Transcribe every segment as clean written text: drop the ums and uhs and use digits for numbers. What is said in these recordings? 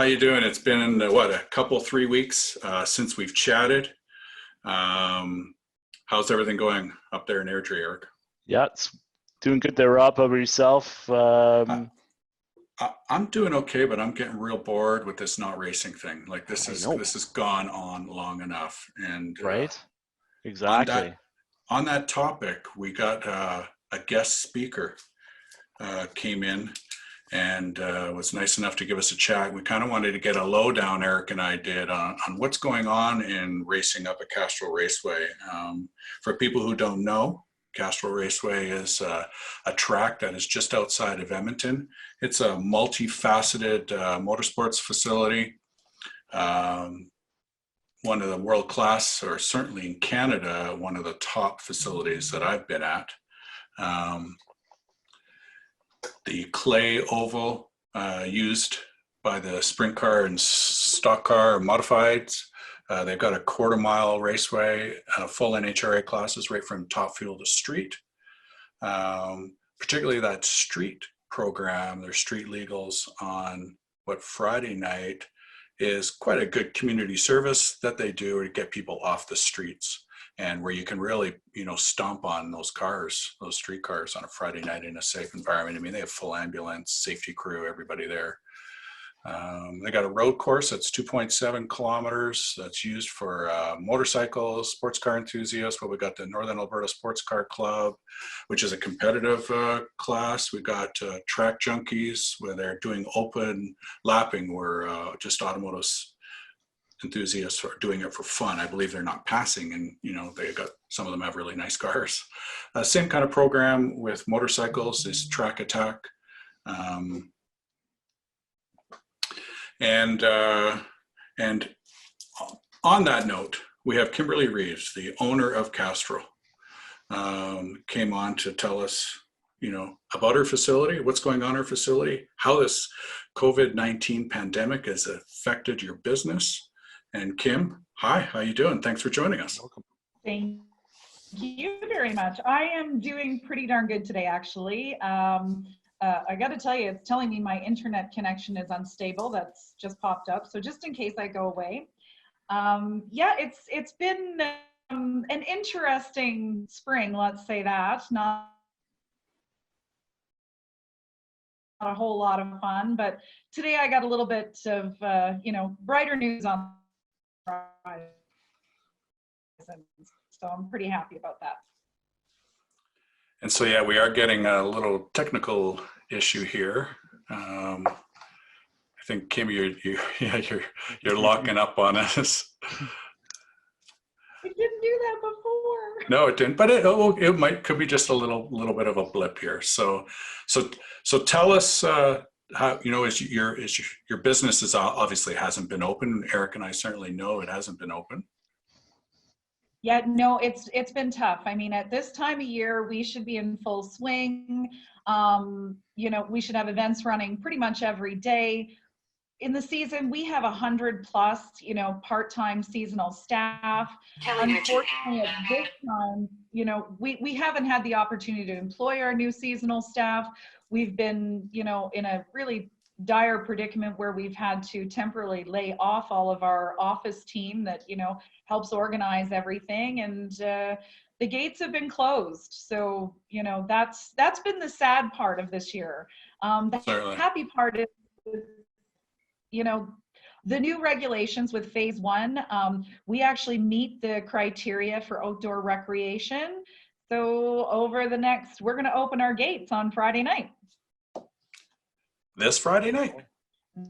How you doing? It's been what, a couple, 3 weeks since we've chatted. How's everything going up there in Airdrie, Eric? Yeah, it's doing good there, Rob. How about yourself? I'm doing okay, but I'm getting real bored with this not racing thing. Like this I know, has gone on long enough. And right? on Exactly. that topic, we got a guest speaker came in and was nice enough to give us a chat. We kind of wanted to get a lowdown, Eric and I did, on what's going on in racing up at Castrol Raceway. For people who don't know, Castrol Raceway is a track that is just outside of Edmonton. It's a multifaceted motorsports facility. One of the world-class, or certainly in Canada, one of the top facilities that I've been at. The clay oval used by the sprint car and stock car modifieds. They've got a quarter-mile raceway, full NHRA classes right from top fuel to street. Particularly that street program, their street legals on what Friday night is quite a good community service that they do to get people off the streets, and where you can really, stomp on those cars, those street cars on a Friday night in a safe environment. I mean, they have full ambulance, safety crew, everybody there. They got a road course that's 2.7 kilometers that's used for motorcycles, sports car enthusiasts. But we got the Northern Alberta Sports Car Club, which is a competitive class. We've got track junkies where they're doing open lapping, where just automotive enthusiasts are doing it for fun. I believe they're not passing, and they got, some of them have really nice cars. Same kind of program with motorcycles is Track Attack. And on that note, we have Kimberly Reeves, the owner of Castrol, came on to tell us, about her facility, what's going on in her facility, how this COVID-19 pandemic has affected your business. And Kim, hi, how you doing? Thanks for joining us. Welcome. Thank you very much. I am doing pretty darn good today, actually. I got to tell you, it's telling me my internet connection is unstable. That's just popped up. So just in case I go away. Yeah, it's been an interesting spring, let's say that. Not a whole lot of fun, but today I got a little bit of, brighter news on the horizon. So I'm pretty happy about that. And so, yeah, we are getting a little technical issue here. I think, Kim, you're locking up on us. It didn't do that before. No, it didn't, but it could be just a little bit of a blip here. So tell us how, is your business is obviously hasn't been open. Eric and I certainly know it hasn't been open. Yeah, no, it's been tough. I mean, at this time of year, we should be in full swing. We should have events running pretty much every day. In the season, we have 100 plus, part-time seasonal staff. Unfortunately, at this time, we haven't had the opportunity to employ our new seasonal staff. We've been, in a really dire predicament where we've had to temporarily lay off all of our office team that helps organize everything, and the gates have been closed. So that's been the sad part of this year. The happy part is the new regulations with phase 1. We actually meet the criteria for outdoor recreation. So over the next, we're going to open our gates on Friday night. This Friday night?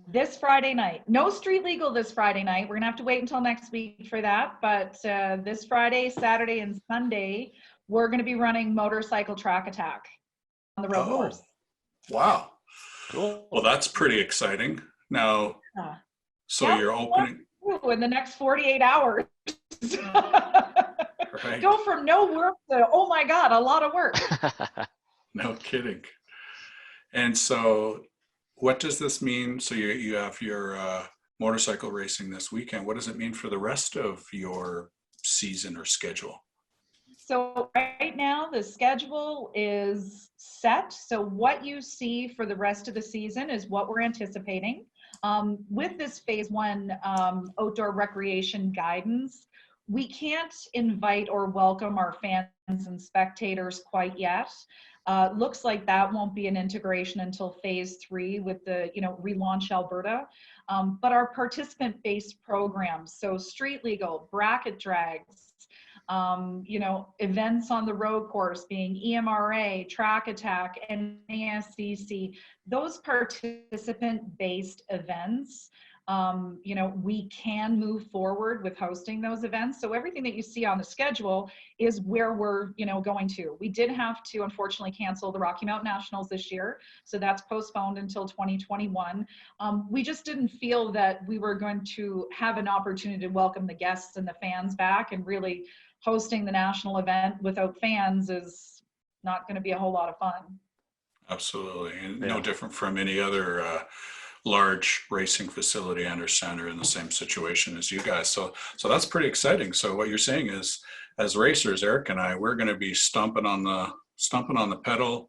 This Friday night. No street legal this Friday night. We're going to have to wait until next week for that. But this Friday, Saturday, and Sunday, we're going to be running motorcycle track attack on the road course. Wow. Cool. Well, that's pretty exciting. Now, you're opening in the next 48 hours. Right. Go from no work to, oh my God, a lot of work. No kidding. And so what does this mean? So you have your motorcycle racing this weekend. What does it mean for the rest of your season or schedule? So right now the schedule is set. So what you see for the rest of the season is what we're anticipating. With this phase 1 outdoor recreation guidance, we can't invite or welcome our fans and spectators quite yet. Looks like that won't be an integration until phase 3 with the, Relaunch Alberta. But our participant-based programs, so street legal, bracket drags, events on the road course being EMRA, Track Attack, NASCC, those participant-based events, we can move forward with hosting those events. So everything that you see on the schedule is where we're, going to. We did have to, unfortunately, cancel the Rocky Mountain Nationals this year. So that's postponed until 2021. We just didn't feel that we were going to have an opportunity to welcome the guests and the fans back, and really hosting the national event without fans is not going to be a whole lot of fun. Absolutely. And no different from any other large racing facility. I understand are in the same situation as you guys. So that's pretty exciting. So what you're saying is, as racers, Eric and I, we're going to be stomping on the pedal.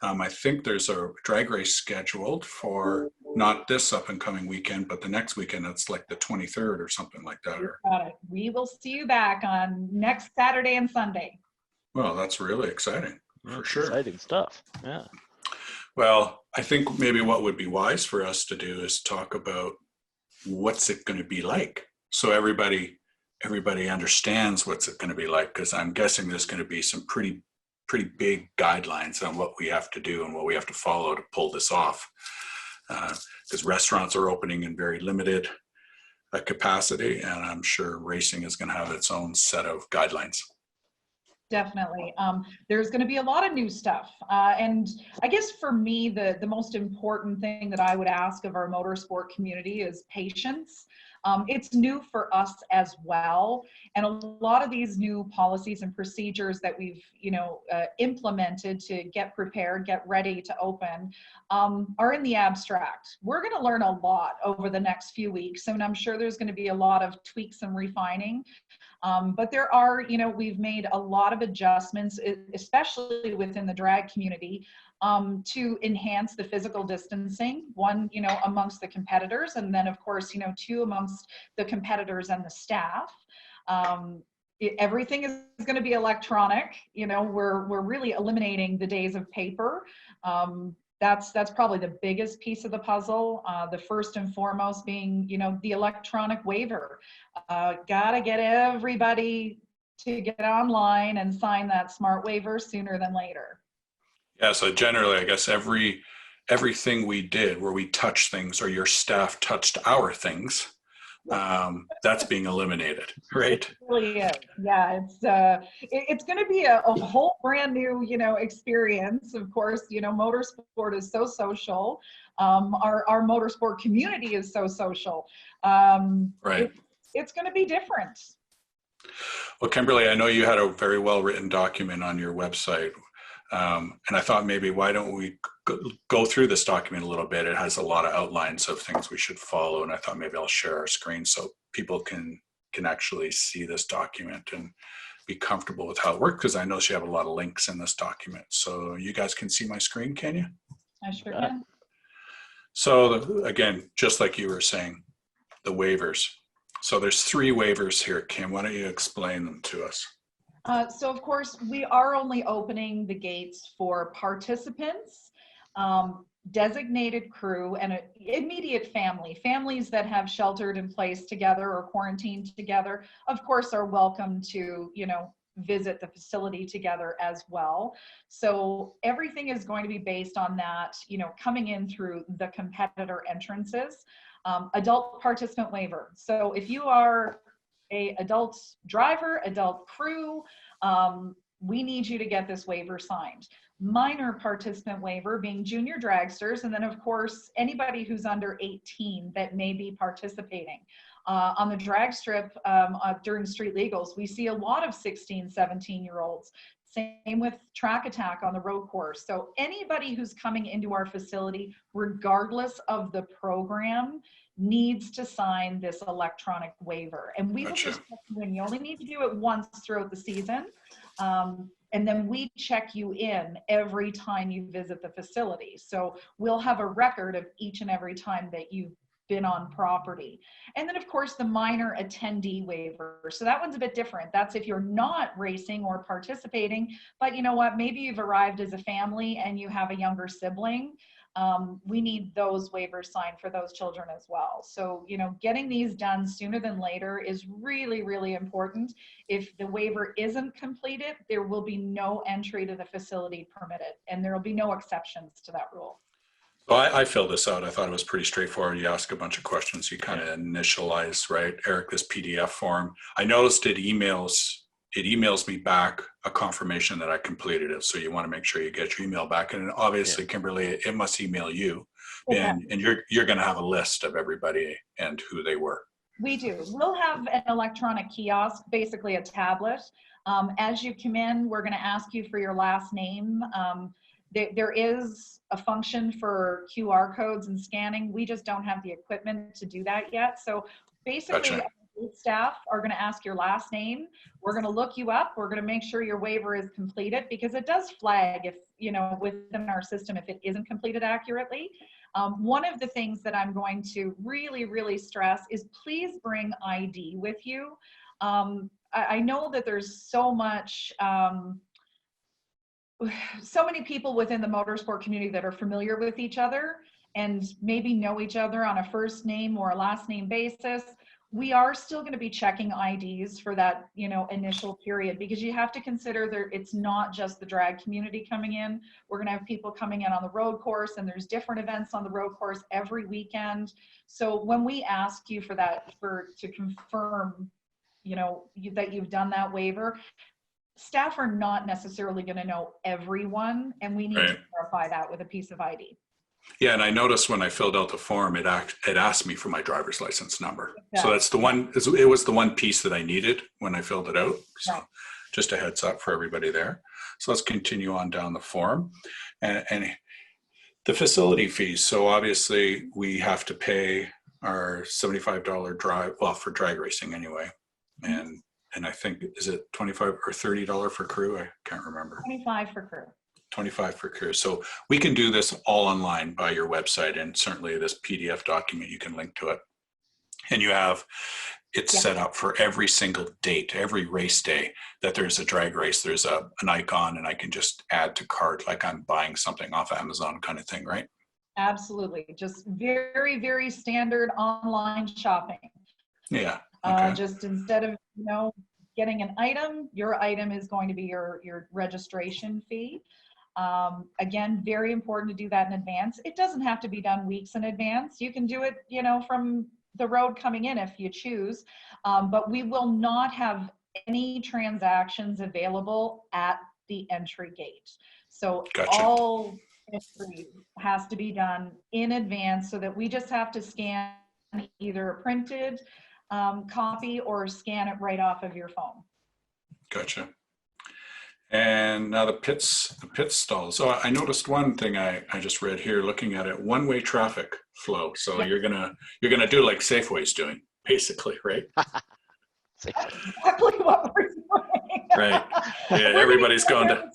I think there's a drag race scheduled for not this up and coming weekend, but the next weekend. It's like the 23rd or something like that. Got it. We will see you back on next Saturday and Sunday. Well, that's really exciting, for sure. Exciting stuff. Yeah. Well, I think maybe what would be wise for us to do is talk about what's it going to be like, so everybody understands what's it going to be like, because I'm guessing there's going to be some pretty big guidelines on what we have to do and what we have to follow to pull this off, because restaurants are opening in very limited capacity, and I'm sure racing is going to have its own set of guidelines. Definitely. There's going to be a lot of new stuff. And I guess for me, the most important thing that I would ask of our motorsport community is patience. It's new for us as well. And a lot of these new policies and procedures that we've, implemented to get prepared, get ready to open, are in the abstract. We're going to learn a lot over the next few weeks. And I'm sure there's going to be a lot of tweaks and refining. But there are, we've made a lot of adjustments, especially within the drag community, to enhance the physical distancing, one, amongst the competitors, and then of course, two, amongst the competitors and the staff. Everything is going to be electronic. We're really eliminating the days of paper. That's probably the biggest piece of the puzzle. The first and foremost being, the electronic waiver. Gotta get everybody to get online and sign that smart waiver sooner than later. Yeah, so generally, I guess everything we did where we touched things, or your staff touched our things, that's being eliminated, right? It really is. Yeah, it's going to be a whole brand new, experience. Of course, motorsport is so social. Our motorsport community is so social. Right. It's going to be different. Well, Kimberly, I know you had a very well-written document on your website. And I thought maybe why don't we go through this document a little bit. It has a lot of outlines of things we should follow, and I thought maybe I'll share our screen so people can actually see this document and be comfortable with how it works, because I know you have a lot of links in this document. So you guys can see my screen, can you? I sure can. So again, just like you were saying, the waivers. So there's 3 waivers here. Kim, why don't you explain them to us? So of course, we are only opening the gates for participants, designated crew, and immediate families that have sheltered in place together or quarantined together, of course, are welcome to, visit the facility together as well. So everything is going to be based on that, coming in through the competitor entrances. Adult participant waiver. So if you are a adult driver, adult crew, we need you to get this waiver signed. Minor participant waiver being junior dragsters, and then of course anybody who's under 18 that may be participating. On the drag strip during street legals, we see a lot of 16, 17-year-olds. Same with Track Attack on the road course. So anybody who's coming into our facility, regardless of the program, needs to sign this electronic waiver. And we will just check you in. You only need to do it once throughout the season. And then we check you in every time you visit the facility. So we'll have a record of each and every time that you been on property. And then of course the minor attendee waiver. So that one's a bit different. That's if you're not racing or participating, but you know what, maybe you've arrived as a family and you have a younger sibling. We need those waivers signed for those children as well. So, you know, getting these done sooner than later is really, really important. If the waiver isn't completed, there will be no entry to the facility permitted, and there will be no exceptions to that rule. Well, I filled this out. I thought it was pretty straightforward. You ask a bunch of questions, you kind of initialize, right? Eric, this PDF form. I noticed it emails me back a confirmation that I completed it. So you want to make sure you get your email back. And obviously, Kimberly, it must email you. And you're going to have a list of everybody and who they were. We do. We'll have an electronic kiosk, basically a tablet. As you come in, we're going to ask you for your last name. There is a function for QR codes and scanning. We just don't have the equipment to do that yet. So basically, Gotcha. staff are going to ask your last name. We're going to look you up. We're going to make sure your waiver is completed, because it does flag if, you know, within our system, if it isn't completed accurately. One of the things that I'm going to really, really stress is please bring ID with you. I know that there's so much, so many people within the motorsport community that are familiar with each other and maybe know each other on a first name or a last name basis. We are still going to be checking IDs for that, you know, initial period, because you have to consider there, it's not just the drag community coming in. We're going to have people coming in on the road course, and there's different events on the road course every weekend. So when we ask you for that, to confirm, you know, that you've done that waiver, staff are not necessarily going to know everyone, and we need to verify that with a piece of ID. Yeah, and I noticed when I filled out the form, it asked me for my driver's license number. Yeah. So that's the one. It was the one piece that I needed when I filled it out. So just a heads up for everybody there. So let's continue on down the form, and the facility fees. So obviously we have to pay our $75 drive, well, for drag racing anyway, and I think, is it $25 or $30 for crew? I can't remember. 25 for crew. 25 for crew. So we can do this all online by your website, and certainly this PDF document, you can link to it. And you have it set up for every single date, every race day that there's a drag race, there's an icon, and I can just add to cart like I'm buying something off Amazon kind of thing, right? Absolutely. Just very, very standard online shopping. Yeah. Okay. Just instead of, you know, getting an item, your item is going to be your registration fee. Again, very important to do that in advance. It doesn't have to be done weeks in advance. You can do it, you know, from the road coming in if you choose, but we will not have any transactions available at the entry gate. So all entry has to be done in advance, so that we just have to scan either a printed copy or scan it right off of your phone. Gotcha. And now the pit stalls. So I noticed one thing I just read here, looking at it, one-way traffic flow. So you're gonna do like Safeway's doing, basically, right? Exactly what we're doing. Right. Yeah, everybody's going to.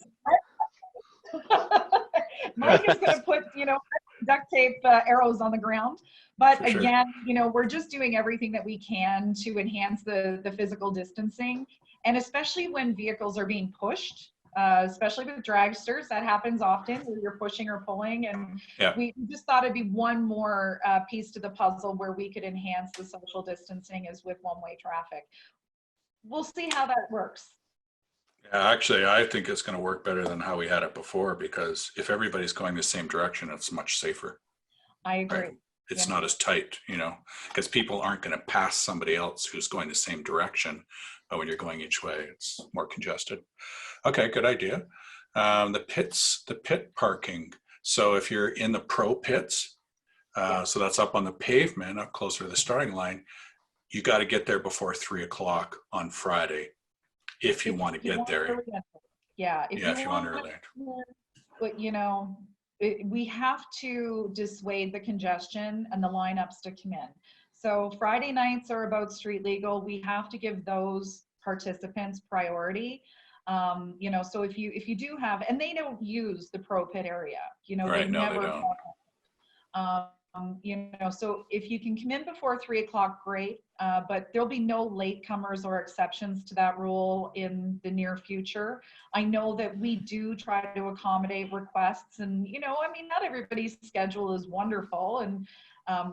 Mike is going to put, you know, duct tape arrows on the ground. But again, you know, we're just doing everything that we can to enhance the physical distancing. And especially when vehicles are being pushed, especially with dragsters, that happens often where you're pushing or pulling. And we just thought it'd be one more piece to the puzzle where we could enhance the social distancing is with one-way traffic. We'll see how that works. Yeah, actually, I think it's going to work better than how we had it before, because if everybody's going the same direction, it's much safer. I agree. Right? It's not as tight, you know, because people aren't going to pass somebody else who's going the same direction. But when you're going each way, it's more congested. Okay, good idea. The pit parking. So if you're in the pro pits, so that's up on the pavement, up closer to the starting line, you got to get there before 3 o'clock on Friday if you want to get there. If you want early. But you know, we have to dissuade the congestion and the lineups to come in. So Friday nights are about street legal. We have to give those participants priority. You know, so if you do have, and they don't use the pro pit area, you know, right, they no, never. they don't. You know, so if you can come in before 3 o'clock, great. But there'll be no latecomers or exceptions to that rule in the near future. I know that we do try to accommodate requests, and you know, I mean, not everybody's schedule is wonderful, and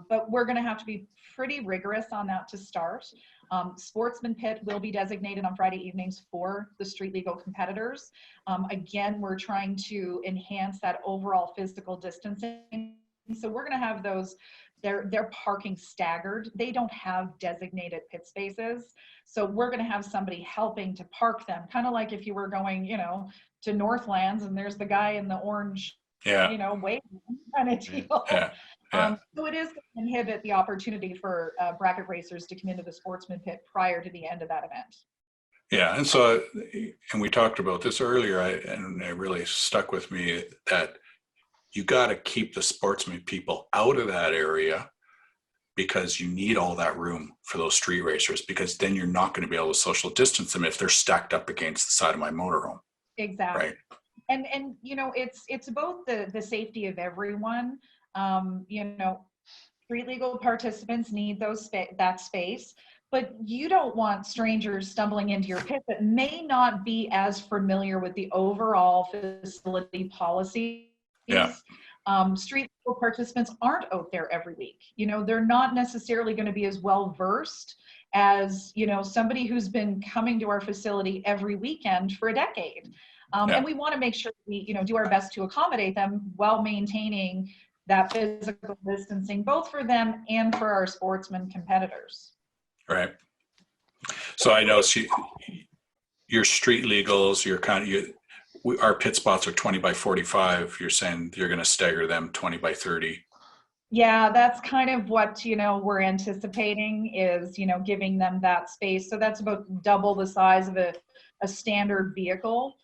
but we're going to have to be pretty rigorous on that to start. Sportsman pit will be designated on Friday evenings for the street legal competitors. Again, we're trying to enhance that overall physical distancing. So we're going to have those, they're parking staggered. They don't have designated pit spaces. So we're going to have somebody helping to park them, kind of like if you were going, you know, to Northlands and there's the guy in the orange, you know, waving kind of deal. So it is going to inhibit the opportunity for bracket racers to come into the sportsman pit prior to the end of that event. Yeah, and so, and we talked about this earlier, and it really stuck with me that you got to keep the sportsman people out of that area because you need all that room for those street racers, because then you're not going to be able to social distance them if they're stacked up against the side of my motorhome. Exactly. Right. And you know, it's about the safety of everyone. You know, street legal participants need that space, but you don't want strangers stumbling into your pit that may not be as familiar with the overall facility policies. Yeah. Street legal participants aren't out there every week. You know, they're not necessarily going to be as well versed as, you know, somebody who's been coming to our facility every weekend for a decade. And we want to make sure we, you know, do our best to accommodate them while maintaining that physical distancing, both for them and for our sportsman competitors. Right. So I know your street legals, your our pit spots are 20 by 45. You're saying you're going to stagger them 20 by 30. Yeah, that's kind of what, you know, we're anticipating is, you know, giving them that space. So that's about double the size of a standard vehicle.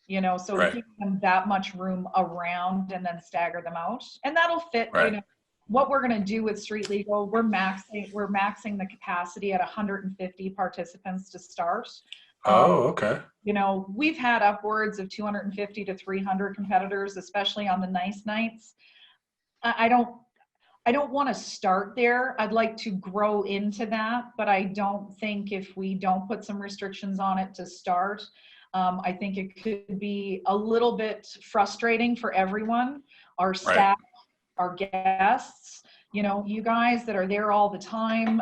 You know, so giving them that much room around and then stagger them out. And that'll fit, you know, what we're going to do with street legal. We're maxing the capacity at 150 participants to start. Okay. You know, we've had upwards of 250 to 300 competitors, especially on the nice nights. I don't want to start there. I'd like to grow into that, but I don't think if we don't put some restrictions on it to start, I think it could be a little bit frustrating for everyone, our staff, our guests, you know, you guys that are there all the time.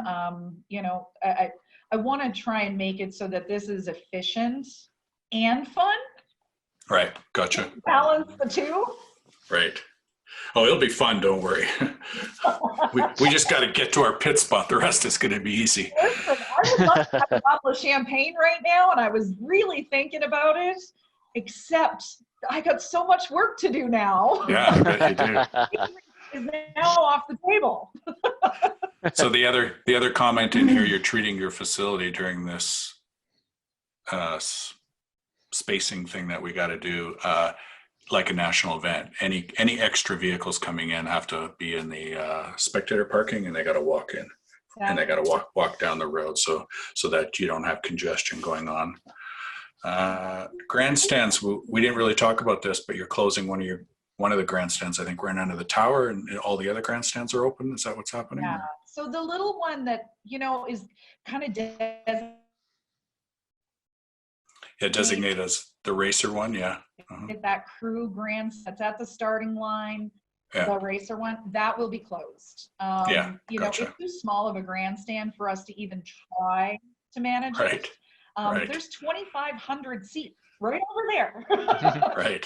You know, I want to try and make it so that this is efficient and fun. Right. Gotcha. Balance the two. Right. Oh, it'll be fun. Don't worry. we just got to get to our pit spot. The rest is going to be easy. Listen, I would love to have a bottle of champagne right now, and I was really thinking about it, except I got so much work to do now. Yeah, I bet you do. Is now off the table. So the other comment in here, you're treating your facility during this spacing thing that we got to do like a national event. Any extra vehicles coming in have to be in the spectator parking, and they got to walk in, and they got to walk down the road so that you don't have congestion going on. Grandstands, we didn't really talk about this, but you're closing one of the grandstands, I think, right under the tower, and all the other grandstands are open. Is that what's happening? Yeah. So the little one that, you know, is kind of designated as the racer one. Yeah. That crew grandstand that's at the starting line, the racer one, that will be closed. You know, it's too small of a grandstand for us to even try to manage it. There's 2,500 seats right over there.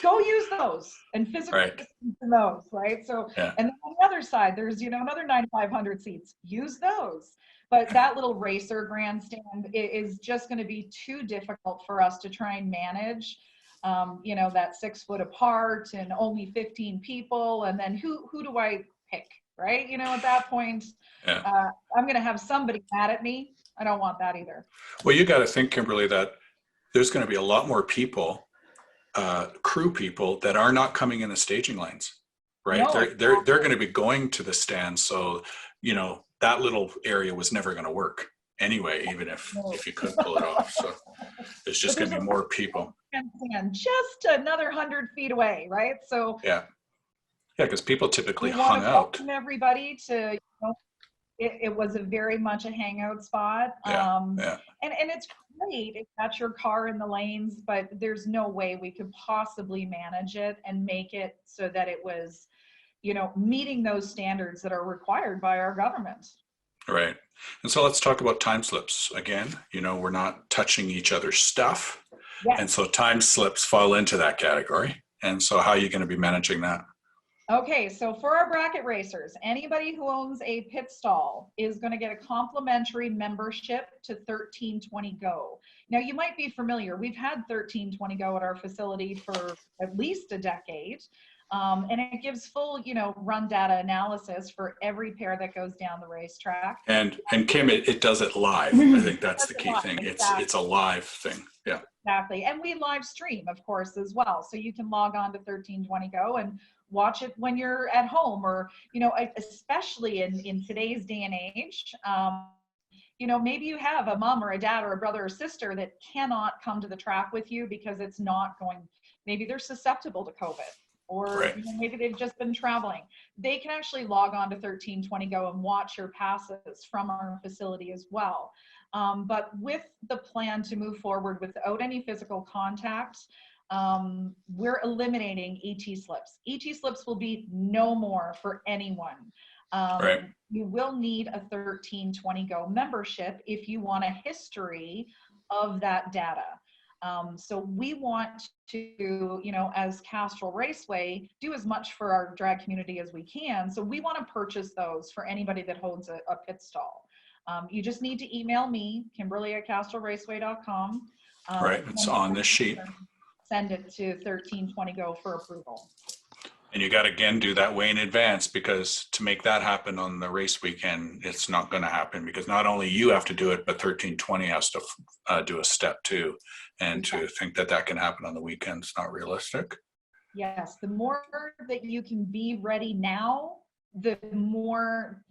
Go use those and physically distance in those, right? So, and then on the other side, there's, you know, another 9,500 seats. Use those. But that little racer grandstand is just going to be too difficult for us to try and manage. You know, that 6 foot apart and only 15 people, and then who do I pick, right? You know, at that point, I'm going to have somebody mad at me. I don't want that either. Well, you got to think, Kimberly, that there's going to be a lot more people, crew people, that are not coming in the staging lanes, right? No, they're going to be going to the stand. So, you know, that little area was never going to work anyway, even if you could pull it off. So it's just going to be more people. And just another 100 feet away, right? So Yeah, because people typically We want hung to out. welcome everybody to, it was a very much a hangout spot. Yeah, And it's great if that's your car in the lanes, but there's no way we could possibly manage it and make it so that it was, meeting those standards that are required by our government. right. And so let's talk about time slips again. We're not touching each other's stuff. Yes. And so time slips fall into that category. And so how are you going to be managing that? Okay, so for our bracket racers, anybody who owns a pit stall is going to get a complimentary membership to 1320 Go. Now, you might be familiar. We've had 1320 Go at our facility for at least a decade. And it gives full, run data analysis for every pair that goes down the racetrack. And Kim, it does it live. I think that's the key thing. Exactly. It's a live thing. Yeah. Exactly. And we live stream, of course, as well. So you can log on to 1320 Go and watch it when you're at home, or, especially in today's day and age. Maybe you have a mom or a dad or a brother or sister that cannot come to the track with you because it's not going, maybe they're susceptible to COVID, or Right. Maybe they've just been traveling. They can actually log on to 1320 Go and watch your passes from our facility as well. But with the plan to move forward without any physical contact, we're eliminating ET slips. ET slips will be no more for anyone. Right. You will need a 1320 Go membership if you want a history of that data. So we want to, as Castrol Raceway, do as much for our drag community as we can. So we want to purchase those for anybody that holds a pit stall. You just need to email me, Kimberly at castrolraceway.com. Right. It's on this sheet. Send it to 1320 Go for approval. And you got to, again, do that way in advance, because to make that happen on the race weekend, it's not going to happen, because not only you have to do it, but 1320 has to do a step too. And to think that can happen on the weekend is not realistic. Yes. The more that you can be ready now, the more,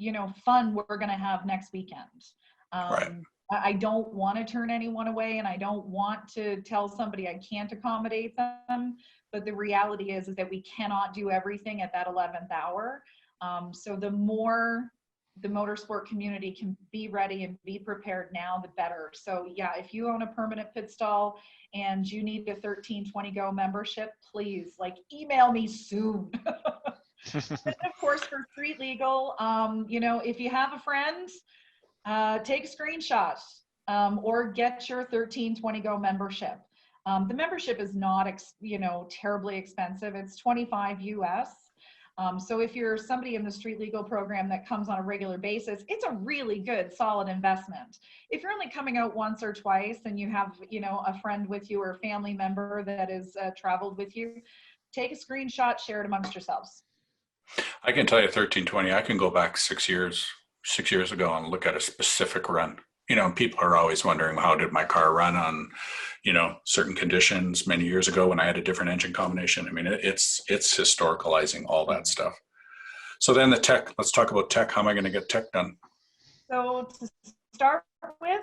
fun we're going to have next weekend. Right. I don't want to turn anyone away, and I don't want to tell somebody I can't accommodate them. But the reality is that we cannot do everything at that 11th hour. So the more the motorsport community can be ready and be prepared now, the better. So yeah, if you own a permanent pit stall and you need a 1320 Go membership, please email me soon. And of course, for street legal, if you have a friend, take a screenshot or get your 1320 Go membership. The membership is not, terribly expensive. It's $25 US. So if you're somebody in the street legal program that comes on a regular basis, it's a really good, solid investment. If you're only coming out once or twice and you have, a friend with you or a family member that is traveled with you, take a screenshot, share it amongst yourselves. I can tell you 1320, I can go back 6 years ago and look at a specific run. People are always wondering, how did my car run on, certain conditions many years ago when I had a different engine combination. I mean, it's historicalizing all that stuff. So then the tech, let's talk about tech. How am I going to get tech done? So to start with,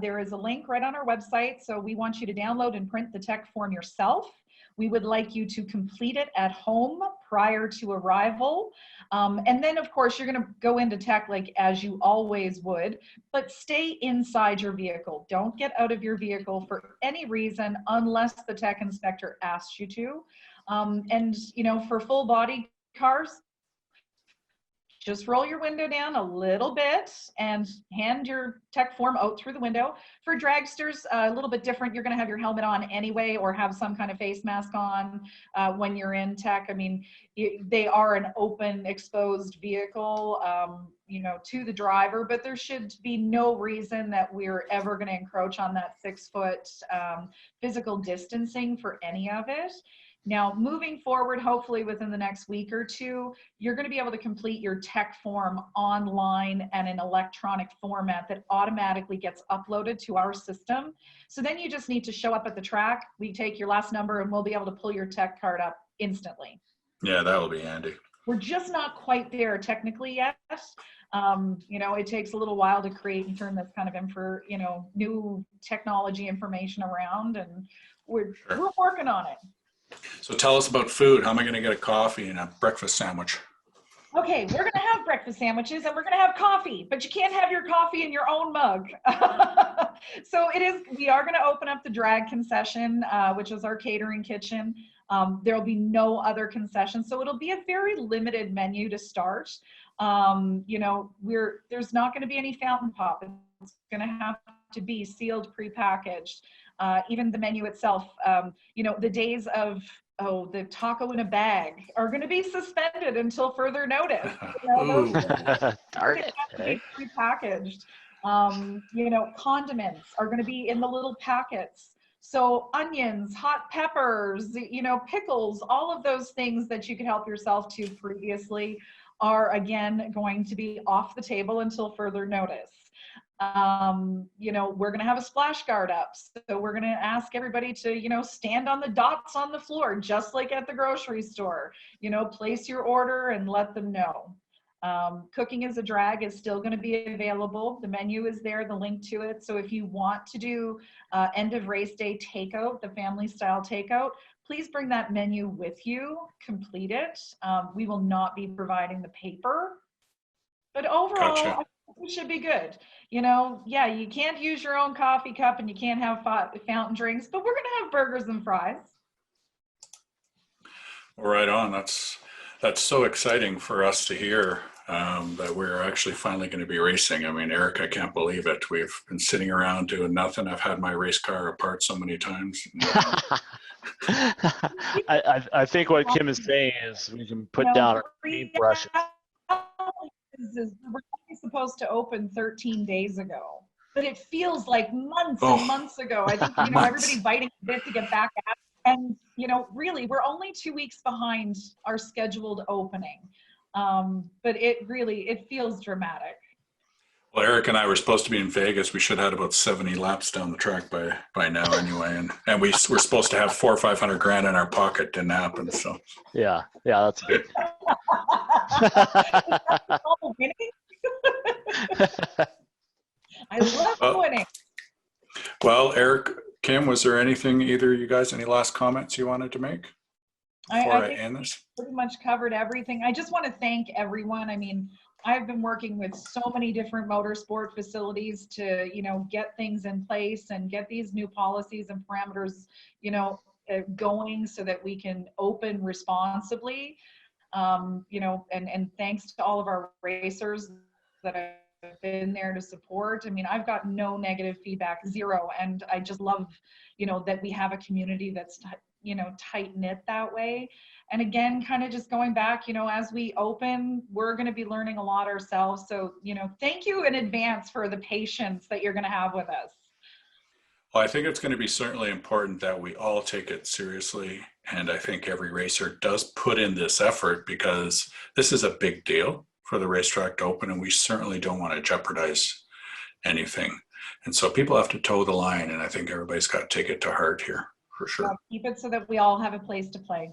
there is a link right on our website. So we want you to download and print the tech form yourself. We would like you to complete it at home prior to arrival. And then, of course, you're going to go into tech as you always would, but stay inside your vehicle. Don't get out of your vehicle for any reason unless the tech inspector asks you to. And, for full body cars, just roll your window down a little bit and hand your tech form out through the window. For dragsters, a little bit different. You're going to have your helmet on anyway, or have some kind of face mask on when you're in tech. I mean, they are an open, exposed vehicle, to the driver, but there should be no reason that we're ever going to encroach on that 6 foot physical distancing for any of it. Now, moving forward, hopefully within the next week or two, you're going to be able to complete your tech form online and in electronic format that automatically gets uploaded to our system. So then you just need to show up at the track. We take your last number and we'll be able to pull your tech card up instantly. Yeah, that will be handy. We're just not quite there technically yet. It takes a little while to create and turn this kind of new technology information around, and we're working on it. So tell us about food. How am I going to get a coffee and a breakfast sandwich? Okay, we're gonna have breakfast sandwiches and we're gonna have coffee, but you can't have your coffee in your own mug. So we are gonna open up the drag concession, which is our catering kitchen. There'll be no other concessions, so it'll be a very limited menu to start. You know, there's not gonna be any fountain pop. It's gonna have to be sealed, prepackaged. Even the menu itself, you know, the days of the taco in a bag are going to be suspended until further notice. You know, Darn it. be prepackaged. You know, condiments are going to be in the little packets. So onions, hot peppers, you know, pickles, all of those things that you could help yourself to previously are again going to be off the table until further notice. You know, we're going to have a splash guard up. So we're going to ask everybody to, you know, stand on the dots on the floor, just like at the grocery store, you know, place your order and let them know. Cooking as a drag is still going to be available. The menu is there, the link to it. So if you want to do end of race day takeout, the family style takeout, please bring that menu with you, complete it. We will not be providing the paper, but overall, Gotcha. it should be good. You know, yeah, you can't use your own coffee cup and you can't have fountain drinks, but we're going to have burgers and fries. Right on. That's so exciting for us to hear that we're actually finally going to be racing. I mean, Eric, I can't believe it. We've been sitting around doing nothing. I've had my race car apart so many times. I think what Kim is saying is we can put down our paintbrushes. We're only supposed to open 13 days ago, but it feels like months and months ago. I think, you know, everybody's biting a bit to get back at it. And, you know, really, we're only 2 weeks behind our scheduled opening. But it feels dramatic. Well, Eric and I were supposed to be in Vegas. We should have had about 70 laps down the track by now anyway. And we were supposed to have $400,000 or $500,000 in our pocket. Didn't happen. So yeah, that's good. I love winning. Well, Eric, Kim, was there anything, either of you guys, any last comments you wanted to make before I end this? Pretty much covered everything. I just want to thank everyone. I mean, I've been working with so many different motorsport facilities to, you know, get things in place and get these new policies and parameters, you know, going so that we can open responsibly. You know, and thanks to all of our racers that have been there to support. I mean, I've got no negative feedback, zero. And I just love, you know, that we have a community that's, you know, tight knit that way. And again, kind of just going back, you know, as we open, we're going to be learning a lot ourselves. So, you know, thank you in advance for the patience that you're going to have with us. Well, I think it's going to be certainly important that we all take it seriously. And I think every racer does put in this effort because this is a big deal for the racetrack to open, and we certainly don't want to jeopardize anything. And so people have to toe the line, and I think everybody's got to take it to heart here for sure. Well, keep it so that we all have a place to play.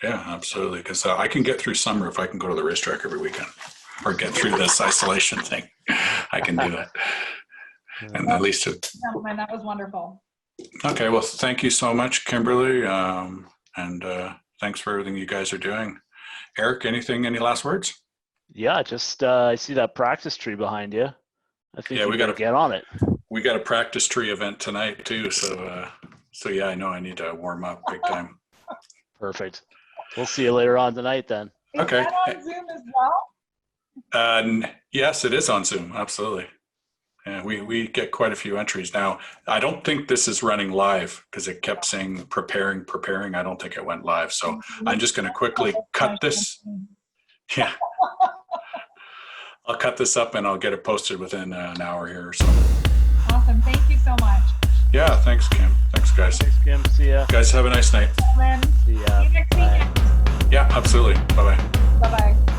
Yeah, absolutely. Because I can get through summer if I can go to the racetrack every weekend or get through this isolation thing. I can do that. And well, at least gentlemen, that was wonderful. Okay, well, thank you so much, Kimberly. And thanks for everything you guys are doing. Eric, any last words? Yeah, just I see that practice tree behind you. I think we got to get on it. We got a practice tree event tonight too. So yeah, I know I need to warm up big time. Perfect. We'll see you later on tonight then. Okay. Is that on Zoom as well? Yes, it is on Zoom. Absolutely. And we get quite a few entries now. I don't think this is running live because it kept saying preparing. I don't think it went live. So I'm just going to quickly cut this. Yeah. I'll cut this up and I'll get it posted within an hour here or so. Awesome. Thank you so much. Yeah. Thanks, Kim. Thanks, guys. Thanks, Kim. See ya. Guys, have a nice night. See See ya. you next weekend. Yeah, absolutely. Bye-bye. Bye-bye.